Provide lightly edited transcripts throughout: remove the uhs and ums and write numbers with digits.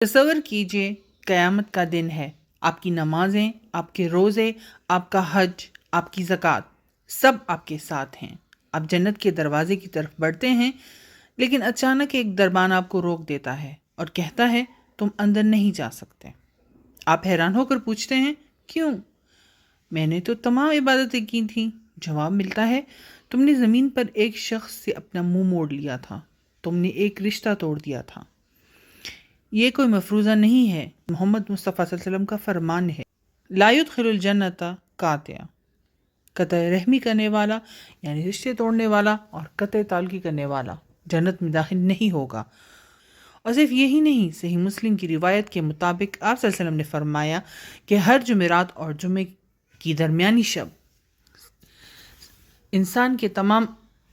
تصور کیجئے قیامت کا دن ہے، آپ کی نمازیں، آپ کے روزے، آپ کا حج، آپ کی زکوٰۃ سب آپ کے ساتھ ہیں۔ آپ جنت کے دروازے کی طرف بڑھتے ہیں، لیکن اچانک ایک دربان آپ کو روک دیتا ہے اور کہتا ہے تم اندر نہیں جا سکتے۔ آپ حیران ہو کر پوچھتے ہیں کیوں؟ میں نے تو تمام عبادتیں کی تھیں۔ جواب ملتا ہے تم نے زمین پر ایک شخص سے اپنا منہ موڑ لیا تھا، تم نے ایک رشتہ توڑ دیا تھا۔ یہ کوئی مفروضہ نہیں ہے، محمد مصطفیٰ صلی اللہ علیہ وسلم کا فرمان ہے، لا يدخل الجنت قاطع، قطع رحمی کرنے والا یعنی رشتے توڑنے والا اور قطع تعلقی کرنے والا جنت میں داخل نہیں ہوگا۔ اور صرف یہی نہیں، صحیح مسلم کی روایت کے مطابق آپ صلی اللہ علیہ وسلم نے فرمایا کہ ہر جمعرات اور جمعے کی درمیانی شب انسان کے تمام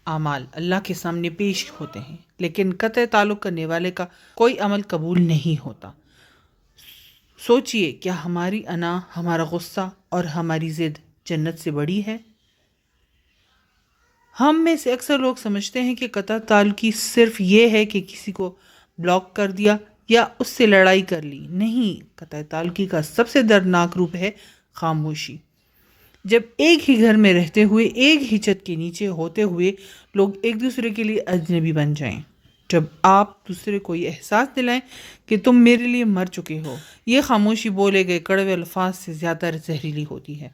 اعمال اللہ کے سامنے پیش ہوتے ہیں، لیکن قطع تعلق کرنے والے کا کوئی عمل قبول نہیں ہوتا۔ سوچئے کیا ہماری انا، ہمارا غصہ اور ہماری ضد جنت سے بڑی ہے؟ ہم میں سے اکثر لوگ سمجھتے ہیں کہ قطع تعلقی صرف یہ ہے کہ کسی کو بلاک کر دیا یا اس سے لڑائی کر لی۔ نہیں، قطع تعلقی کا سب سے دردناک روپ ہے خاموشی۔ جب ایک ہی گھر میں رہتے ہوئے، ایک ہی چھت کے نیچے ہوتے ہوئے لوگ ایک دوسرے کے لیے اجنبی بن جائیں، جب آپ دوسرے کو یہ احساس دلائیں کہ تم میرے لیے مر چکے ہو، یہ خاموشی بولے گئے کڑوے الفاظ سے زیادہ زہریلی ہوتی ہے۔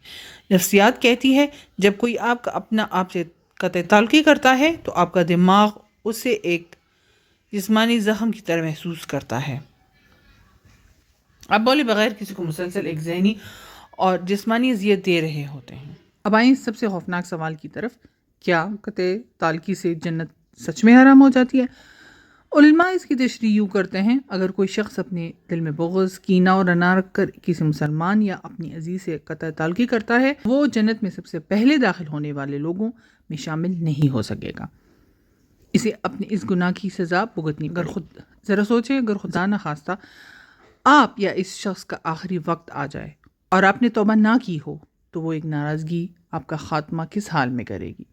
نفسیات کہتی ہے جب کوئی آپ کا اپنا آپ سے قطع تعلقی کرتا ہے تو آپ کا دماغ اسے ایک جسمانی زخم کی طرح محسوس کرتا ہے۔ آپ بولے بغیر کسی کو مسلسل ایک ذہنی اور جسمانی اذیت دے رہے ہوتے ہیں۔ اب آئیں سب سے خوفناک سوال کی طرف، کیا قطع تعلقی سے جنت سچ میں حرام ہو جاتی ہے؟ علماء اس کی تشریح یوں کرتے ہیں، اگر کوئی شخص اپنے دل میں بغض، کینہ اور انا رکھ کر کسی مسلمان یا اپنی عزیز سے قطع تعلقی کرتا ہے، وہ جنت میں سب سے پہلے داخل ہونے والے لوگوں میں شامل نہیں ہو سکے گا۔ اسے اپنے اس گناہ کی سزا بھگتنی پڑے گی۔ ذرا سوچیں، اگر خدا نہ خواستہ آپ یا اس شخص کا آخری وقت آ جائے اور آپ نے توبہ نہ کی ہو، تو وہ ایک ناراضگی آپ کا خاتمہ کس حال میں کرے گی؟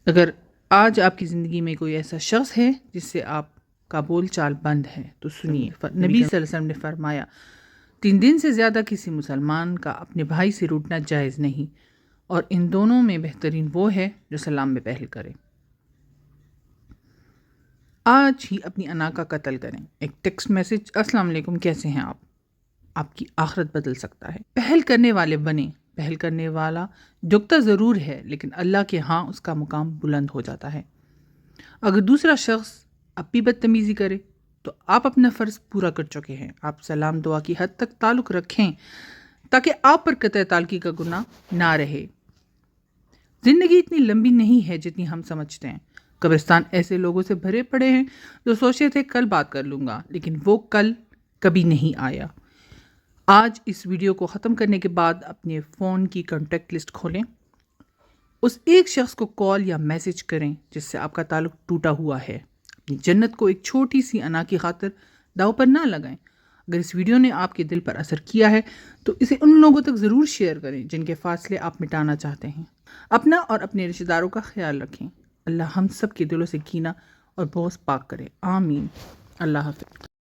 اگر آج آپ کی زندگی میں کوئی ایسا شخص ہے جس سے آپ کا بول چال بند ہے تو سنیے، نبی صلی اللہ علیہ وسلم نے فرمایا 3 دن سے زیادہ کسی مسلمان کا اپنے بھائی سے روٹنا جائز نہیں، اور ان دونوں میں بہترین وہ ہے جو سلام میں پہل کرے۔ آج ہی اپنی انا کا قتل کریں۔ ایک ٹیکسٹ میسج، السلام علیکم، کیسے ہیں آپ کی آخرت بدل سکتا ہے۔ پہل کرنے والے بنیں۔ پہل کرنے والا جھکتا ضرور ہے، لیکن اللہ کے ہاں اس کا مقام بلند ہو جاتا ہے۔ اگر دوسرا شخص اب بھی بدتمیزی کرے تو آپ اپنا فرض پورا کر چکے ہیں۔ آپ سلام دعا کی حد تک تعلق رکھیں تاکہ آپ پر قطع تعلقی کا گناہ نہ رہے۔ زندگی اتنی لمبی نہیں ہے جتنی ہم سمجھتے ہیں۔ قبرستان ایسے لوگوں سے بھرے پڑے ہیں جو سوچتے تھے کل بات کر لوں گا، لیکن وہ کل کبھی نہیں آیا۔ آج اس ویڈیو کو ختم کرنے کے بعد اپنے فون کی کانٹیکٹ لسٹ کھولیں، اس ایک شخص کو کال یا میسج کریں جس سے آپ کا تعلق ٹوٹا ہوا ہے۔ اپنی جنت کو ایک چھوٹی سی انا کی خاطر داؤ پر نہ لگائیں۔ اگر اس ویڈیو نے آپ کے دل پر اثر کیا ہے تو اسے ان لوگوں تک ضرور شیئر کریں جن کے فاصلے آپ مٹانا چاہتے ہیں۔ اپنا اور اپنے رشتہ داروں کا خیال رکھیں۔ اللہ ہم سب کے دلوں سے کینہ اور بغض پاک کرے، آمین۔ اللہ حافظ۔